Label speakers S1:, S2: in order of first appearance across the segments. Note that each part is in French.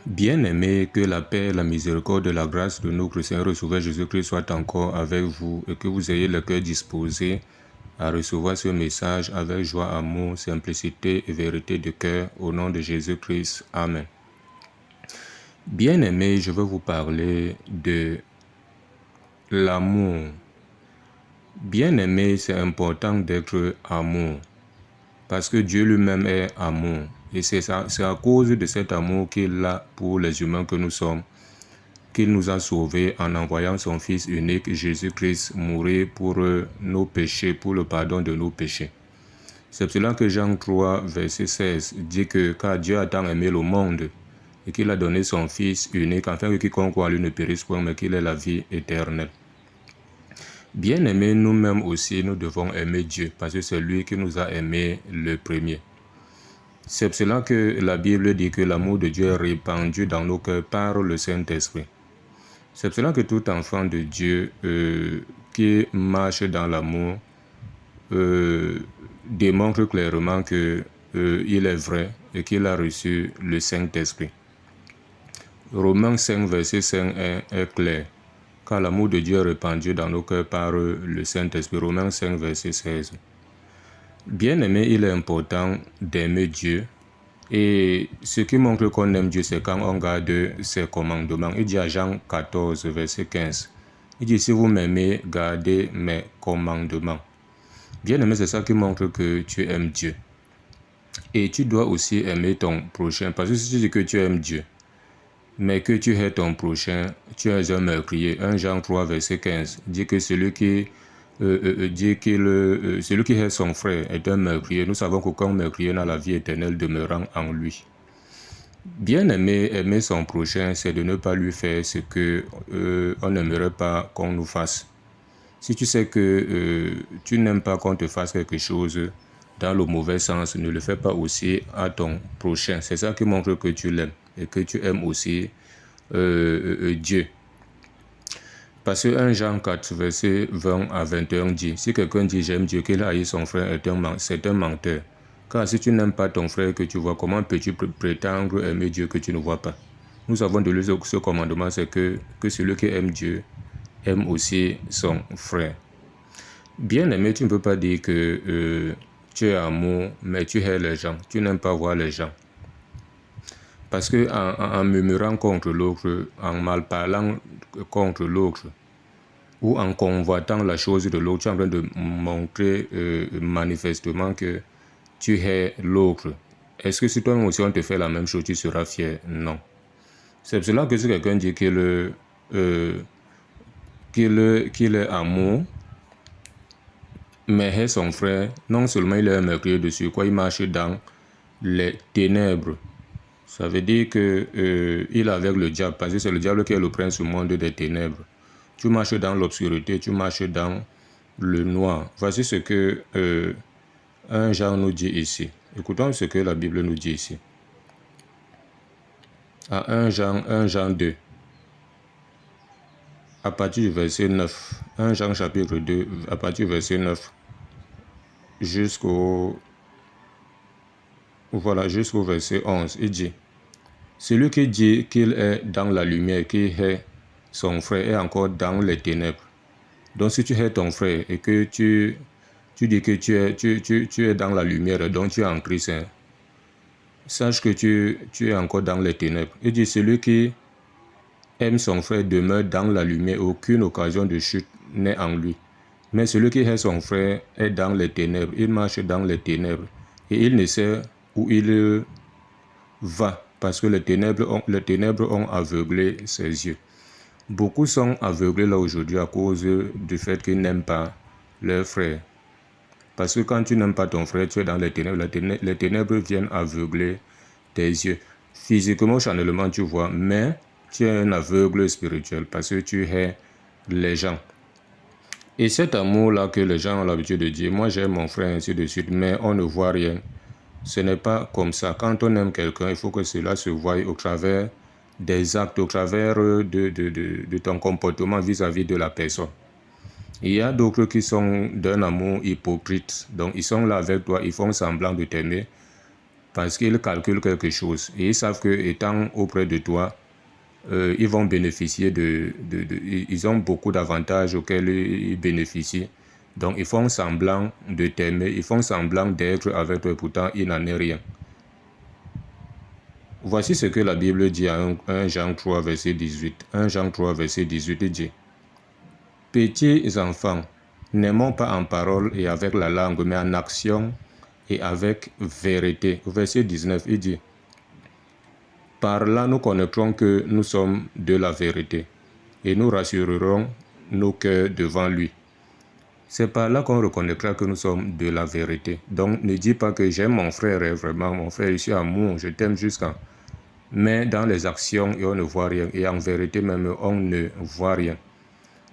S1: Bien-aimés, que la paix, la miséricorde et la grâce de notre Seigneur et Sauveur Jésus-Christ soient encore avec vous et que vous ayez le cœur disposé à recevoir ce message avec joie, amour, simplicité et vérité de cœur au nom de Jésus-Christ. Amen. Bien-aimés, je veux vous parler de l'amour. Bien-aimé, c'est important d'être amour parce que Dieu lui-même est amour. Et c'est à cause de cet amour qu'il a pour les humains que nous sommes, qu'il nous a sauvés en envoyant son Fils unique, Jésus-Christ, mourir pour nos péchés, pour le pardon de nos péchés. C'est pour cela que Jean 3, verset 16 dit que car Dieu a tant aimé le monde et qu'il a donné son Fils unique, afin que quiconque croit en lui ne périsse point, mais qu'il ait la vie éternelle. Bien-aimés, nous-mêmes aussi, nous devons aimer Dieu, parce que c'est lui qui nous a aimés le premier. C'est pour cela que la Bible dit que l'amour de Dieu est répandu dans nos cœurs par le Saint-Esprit. C'est pour cela que tout enfant de Dieu qui marche dans l'amour démontre clairement qu'il est vrai et qu'il a reçu le Saint-Esprit. Romains 5, verset 5 est clair. Car l'amour de Dieu est répandu dans nos cœurs par le Saint-Esprit. Romains 5, verset 16. Bien-aimé, il est important d'aimer Dieu. Et ce qui montre qu'on aime Dieu, c'est quand on garde ses commandements. Il dit à Jean 14, verset 15. Il dit, si vous m'aimez, gardez mes commandements. Bien-aimé, c'est ça qui montre que tu aimes Dieu. Et tu dois aussi aimer ton prochain. Parce que si tu dis que tu aimes Dieu, mais que tu hais ton prochain, tu es un meurtrier. 1 Jean 3, verset 15 dit que celui qui hait son frère est un meurtrier. Nous savons qu'aucun meurtrier n'a la vie éternelle demeurant en lui. Bien aimer son prochain, c'est de ne pas lui faire ce qu'on n'aimerait pas qu'on nous fasse. Si tu sais que tu n'aimes pas qu'on te fasse quelque chose dans le mauvais sens, ne le fais pas aussi à ton prochain. C'est ça qui montre que tu l'aimes et que tu aimes aussi Dieu. Parce que 1 Jean 4, verset 20 à 21 dit, si quelqu'un dit j'aime Dieu, qu'il haït son frère, c'est un menteur. Car si tu n'aimes pas ton frère que tu vois, comment peux-tu prétendre aimer Dieu que tu ne vois pas? Nous avons de lui ce commandement, c'est que celui qui aime Dieu aime aussi son frère. Bien aimé, tu ne peux pas dire que tu es amour, mais tu hais les gens. Tu n'aimes pas voir les gens. Parce que en murmurant contre l'autre, en mal parlant contre l'autre, ou en convoitant la chose de l'autre, tu es en train de montrer manifestement que tu hais l'autre. Est-ce que si toi aussi on te fait la même chose, tu seras fier? Non. C'est pour cela que si quelqu'un dit qu'il est amour, mais hait son frère, non seulement il est un meurtrier dessus, quoi, il marche dans les ténèbres. Ça veut dire qu'il est avec le diable, parce que c'est le diable qui est le prince du monde des ténèbres. Tu marches dans l'obscurité, tu marches dans le noir. Voici ce que 1 Jean nous dit ici. Écoutons ce que la Bible nous dit ici. À 1 Jean 2, à partir du verset 9. 1 Jean chapitre 2, à partir du verset 9, jusqu'au verset 11, il dit, celui qui dit qu'il est dans la lumière, qui hait son frère, est encore dans les ténèbres. Donc si tu hais ton frère et que tu dis que tu es dans la lumière, donc tu es en Christ, hein, sache que tu es encore dans les ténèbres. Il dit, celui qui aime son frère demeure dans la lumière, aucune occasion de chute n'est en lui. Mais celui qui hait son frère est dans les ténèbres, il marche dans les ténèbres, et il ne sait où il va, parce que les ténèbres ont aveuglé ses yeux. Beaucoup sont aveuglés là aujourd'hui à cause du fait qu'ils n'aiment pas leur frère. Parce que quand tu n'aimes pas ton frère, tu es dans les ténèbres. Les ténèbres viennent aveugler tes yeux. Physiquement, charnellement, tu vois, mais tu es un aveugle spirituel parce que tu hais les gens. Et cet amour-là que les gens ont l'habitude de dire, moi j'aime mon frère, ainsi de suite, mais on ne voit rien. Ce n'est pas comme ça. Quand on aime quelqu'un, il faut que cela se voie au travers des actes, au travers de ton comportement vis-à-vis de la personne. Il y a d'autres qui sont d'un amour hypocrite. Donc, ils sont là avec toi, ils font semblant de t'aimer. parce qu'ils calculent quelque chose. Et ils savent qu'étant auprès de toi, ils vont bénéficier ils ont beaucoup d'avantages auxquels ils bénéficient. Donc, ils font semblant de t'aimer, ils font semblant d'être avec toi, pourtant, il n'en est rien. Voici ce que la Bible dit à 1 Jean 3, verset 18. 1 Jean 3, verset 18, il dit: Petits enfants, n'aimons pas en parole et avec la langue, mais en action et avec vérité. Verset 19, il dit: Par là, nous connaîtrons que nous sommes de la vérité et nous rassurerons nos cœurs devant lui. C'est par là qu'on reconnaîtra que nous sommes de la vérité. Donc, ne dis pas que j'aime mon frère, vraiment, mon frère, je suis amour, je t'aime jusqu'à... Mais dans les actions, on ne voit rien. Et en vérité même, on ne voit rien.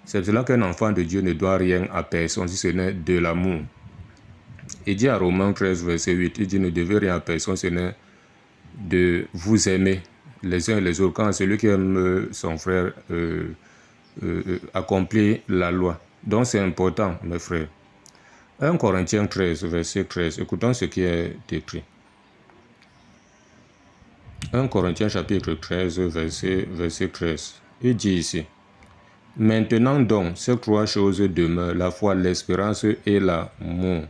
S1: C'est cela qu'un enfant de Dieu ne doit rien à personne si ce n'est de l'amour. Il dit à Romains 13, verset 8, il dit: ne devez rien à personne, ce n'est de vous aimer les uns et les autres. Quand celui qui aime son frère accomplit la loi. Donc c'est important, mes frères. 1 Corinthiens 13, verset 13. Écoutons ce qui est écrit. 1 Corinthiens chapitre 13, verset 13. Il dit ici: Maintenant donc, ces trois choses demeurent, la foi, l'espérance et l'amour.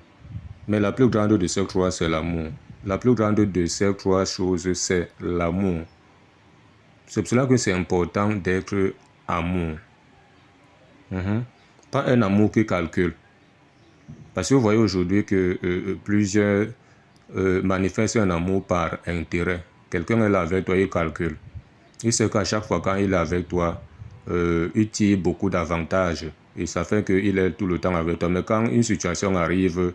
S1: Mais la plus grande de ces trois, c'est l'amour. La plus grande de ces trois choses, c'est l'amour. C'est pour cela que c'est important d'être amour. Pas un amour qui calcule. Parce que vous voyez aujourd'hui que plusieurs manifestent un amour par intérêt. Quelqu'un est là avec toi, il calcule. Il sait qu'à chaque fois quand il est avec toi, il tire beaucoup d'avantages. Et ça fait qu'il est tout le temps avec toi. Mais quand une situation arrive,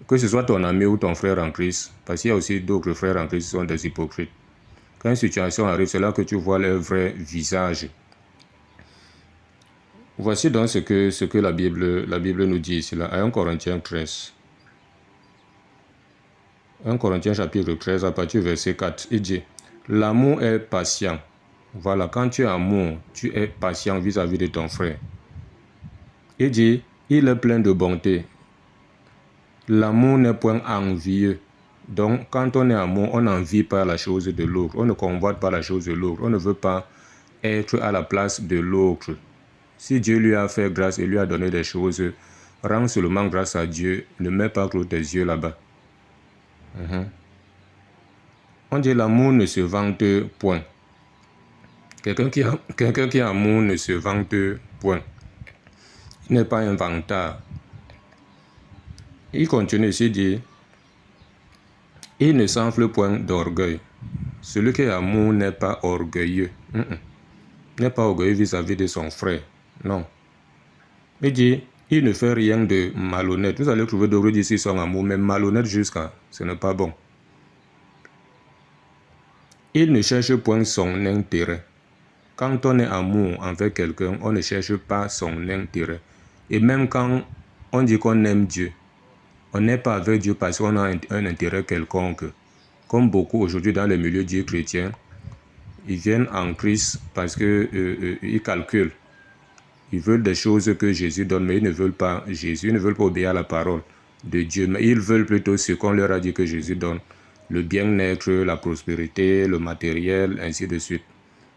S1: que ce soit ton ami ou ton frère en Christ, parce qu'il y a aussi d'autres frères en Christ qui sont des hypocrites. Quand une situation arrive, c'est là que tu vois leur vrai visage. Voici donc ce que la Bible nous dit ici, là, à 1 Corinthiens 13. 1 Corinthiens chapitre 13, à partir du verset 4, il dit: L'amour est patient. Voilà, quand tu es amour, tu es patient vis-à-vis de ton frère. Il dit: il est plein de bonté. L'amour n'est point envieux. Donc, quand on est amour, on n'envie pas la chose de l'autre. On ne convoite pas la chose de l'autre. On ne veut pas être à la place de l'autre. Si Dieu lui a fait grâce et lui a donné des choses, rends seulement grâce à Dieu. Ne mets pas trop tes yeux là-bas. On dit l'amour ne se vante point. Quelqu'un qui a amour ne se vante point. Il n'est pas un vantard. Il continue ici, dit: il ne s'enfle point d'orgueil. Celui qui a amour n'est pas orgueilleux. N'est pas orgueilleux vis-à-vis de son frère. Non. Il dit: il ne fait rien de malhonnête. Vous allez trouver d'autres qui disent son amour, mais malhonnête jusqu'à, ce n'est pas bon. Il ne cherche point son intérêt. Quand on est amour envers quelqu'un, on ne cherche pas son intérêt. Et même quand on dit qu'on aime Dieu, on n'est pas avec Dieu parce qu'on a un intérêt quelconque. Comme beaucoup aujourd'hui dans les milieux dits chrétiens, ils viennent en Christ parce qu'ils calculent. Ils veulent des choses que Jésus donne, mais ils ne veulent pas Jésus, ils ne veulent pas obéir à la parole de Dieu, mais ils veulent plutôt ce qu'on leur a dit que Jésus donne. Le bien-être, la prospérité, le matériel, ainsi de suite.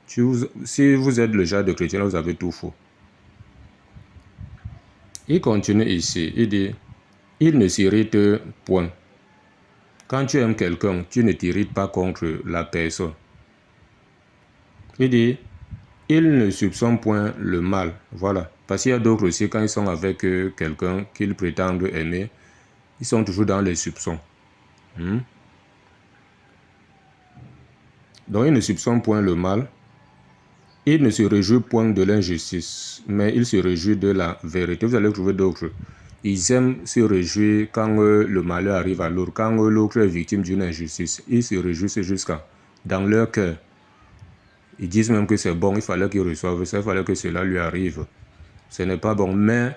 S1: Si vous êtes le genre de chrétien, vous avez tout faux. Il continue ici, il dit: il ne s'irrite point. Quand tu aimes quelqu'un, tu ne t'irrites pas contre la personne. Il dit: il ne soupçonne point le mal. Voilà. Parce qu'il y a d'autres aussi, quand ils sont avec quelqu'un qu'ils prétendent aimer, ils sont toujours dans les soupçons. Donc il ne soupçonne point le mal. Il ne se réjouit point de l'injustice, mais il se réjouit de la vérité. Vous allez trouver d'autres. Ils aiment se réjouir quand le malheur arrive à l'autre, quand l'autre est victime d'une injustice. Ils se réjouissent jusqu'à dans leur cœur. Ils disent même que c'est bon, il fallait qu'ils reçoivent ça, il fallait que cela lui arrive. Ce n'est pas bon, mais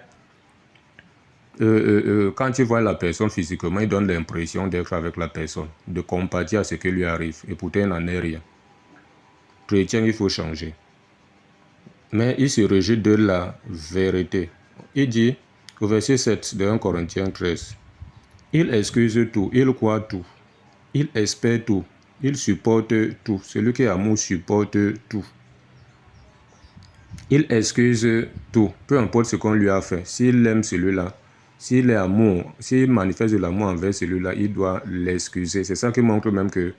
S1: quand tu vois la personne physiquement, il donne l'impression d'être avec la personne, de compatir à ce qui lui arrive, et pourtant il n'en est rien. Chrétien, il faut changer. Mais il se réjouit de la vérité. Il dit, au verset 7 de 1 Corinthiens 13, il excuse tout, il croit tout, Il espère tout. Il supporte tout. Celui qui est amour supporte tout. Il excuse tout. Peu importe ce qu'on lui a fait. S'il aime celui-là, s'il est amour, s'il manifeste de l'amour envers celui-là, il doit l'excuser. C'est ça qui montre même que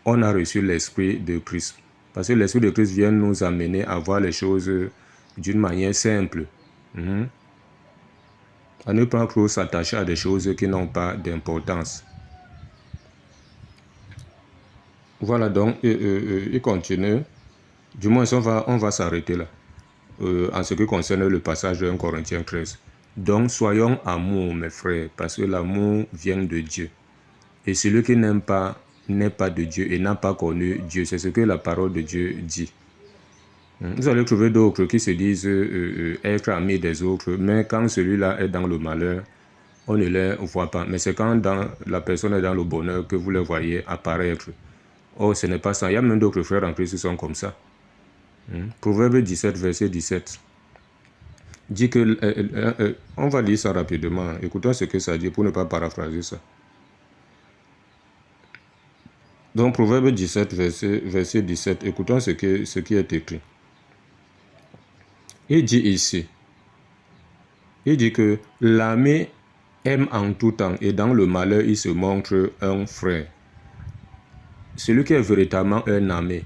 S1: on a reçu l'esprit de Christ. Parce que l'esprit de Christ vient nous amener à voir les choses d'une manière simple. À ne pas trop s'attacher à des choses qui n'ont pas d'importance. Voilà, donc, il continue. Du moins, on va s'arrêter là. En ce qui concerne le passage de 1 Corinthiens 13. Donc, soyons amour, mes frères, parce que l'amour vient de Dieu. Et celui qui n'aime pas n'est pas de Dieu et n'a pas connu Dieu. C'est ce que la parole de Dieu dit. Vous allez trouver d'autres qui se disent être amis des autres, mais quand celui-là est dans le malheur, on ne les voit pas. Mais c'est quand la personne est dans le bonheur que vous les voyez apparaître. Oh, ce n'est pas ça. Il y a même d'autres frères en Christ qui sont comme ça. Proverbe 17, verset 17. Dit que, on va lire ça rapidement. Écoutons ce que ça dit pour ne pas paraphraser ça. Donc, Proverbe 17, verset 17. Écoutons ce qui est écrit. Il dit ici, il dit que l'ami aime en tout temps et dans le malheur, il se montre un frère. Celui qui est véritablement un ami,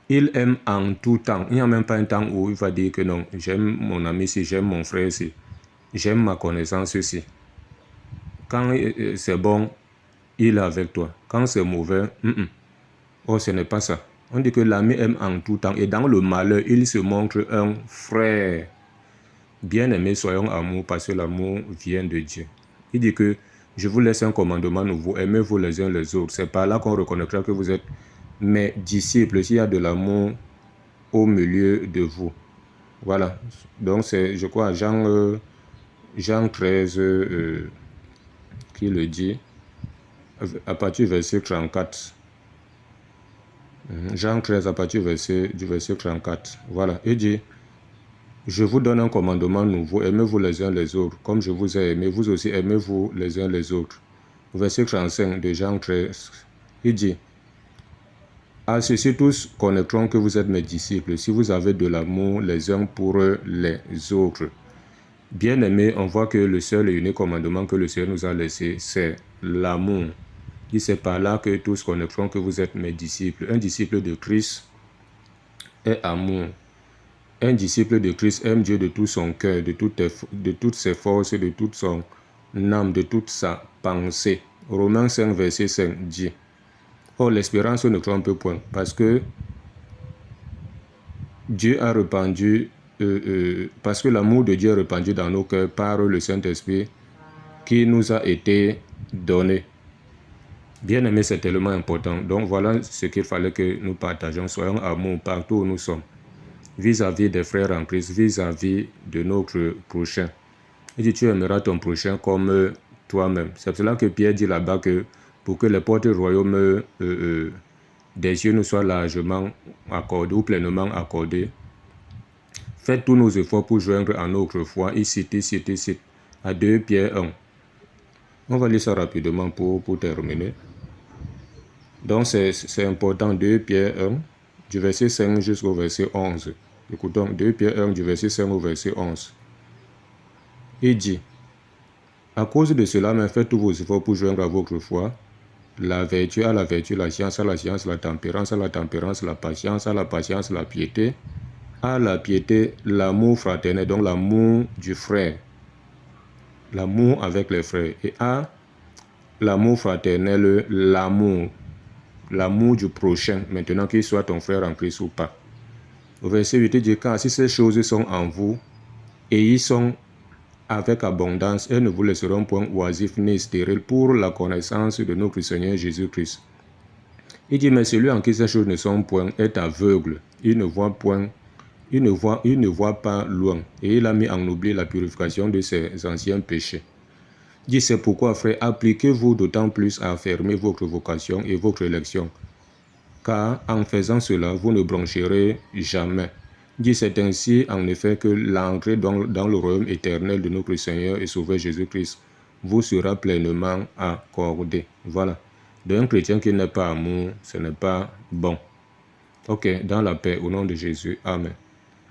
S1: il aime en tout temps. Il n'y a même pas un temps où il va dire que non, j'aime mon ami ici, j'aime mon frère ici, j'aime ma connaissance ici. Quand c'est bon, il est avec toi. Quand c'est mauvais, oh, ce n'est pas ça. On dit que l'ami aime en tout temps et dans le malheur, il se montre un frère. Bien-aimés, soyons amour parce que l'amour vient de Dieu. Il dit que je vous laisse un commandement nouveau, aimez-vous les uns les autres. C'est par là qu'on reconnaîtra que vous êtes mes disciples, s'il y a de l'amour au milieu de vous. Voilà. Donc c'est, je crois, Jean 13 qui le dit, à partir du verset 34. Jean 13 à partir du verset 34. Voilà. Il dit, je vous donne un commandement nouveau, aimez-vous les uns les autres, comme je vous ai aimé, vous aussi aimez-vous les uns les autres. Verset 35 de Jean 13, il dit, à ceci tous connaîtront que vous êtes mes disciples, si vous avez de l'amour les uns pour les autres. Bien aimé, on voit que le seul et unique commandement que le Seigneur nous a laissé, c'est l'amour. Il dit, c'est par là que tous connaîtront que vous êtes mes disciples. Un disciple de Christ est amour. Un disciple de Christ aime Dieu de tout son cœur, de toutes ses forces, de toute son âme, de toute sa pensée. Romains 5, verset 5 dit, oh, l'espérance ne trompe point, parce que Dieu a répandu, parce que l'amour de Dieu est répandu dans nos cœurs par le Saint-Esprit qui nous a été donné. Bien aimé, c'est tellement important. Donc voilà ce qu'il fallait que nous partageons. Soyons amour partout où nous sommes. Vis-à-vis des frères en Christ, vis-à-vis de notre prochain. Il dit, tu aimeras ton prochain comme toi-même. C'est pour cela que Pierre dit là-bas que pour que les portes du royaume des cieux nous soient largement accordées ou pleinement accordées, faites tous nos efforts pour joindre en notre foi. Il cite, à 2 Pierre 1. On va lire ça rapidement pour terminer. Donc c'est important, 2 Pierre 1, du verset 5 jusqu'au verset 11. Écoutons, 2 Pierre 1, du verset 5 au verset 11. Il dit, à cause de cela, mais faites tous vos efforts pour joindre à votre foi la vertu à la vertu, la science à la science, la tempérance à la tempérance, la patience à la patience, la piété à la piété, l'amour fraternel, donc l'amour du frère, l'amour avec les frères, et à l'amour fraternel, l'amour du prochain, maintenant qu'il soit ton frère en Christ ou pas. Au verset 8, il dit, car si ces choses sont en vous, et ils sont avec abondance, elles ne vous laisseront point oisifs ni stériles pour la connaissance de notre Seigneur Jésus-Christ. Il dit, mais celui en qui ces choses ne sont point est aveugle, il ne voit point, il ne voit pas loin, et il a mis en oubli la purification de ses anciens péchés. Il dit, c'est pourquoi, frère, appliquez-vous d'autant plus à affirmer votre vocation et votre élection, car en faisant cela, vous ne broncherez jamais. Il dit, c'est ainsi, en effet, que l'entrée dans le royaume éternel de notre Seigneur et Sauveur Jésus-Christ vous sera pleinement accordé. Voilà. Donc un chrétien qui n'est pas amour, ce n'est pas bon. Ok, dans la paix, au nom de Jésus. Amen.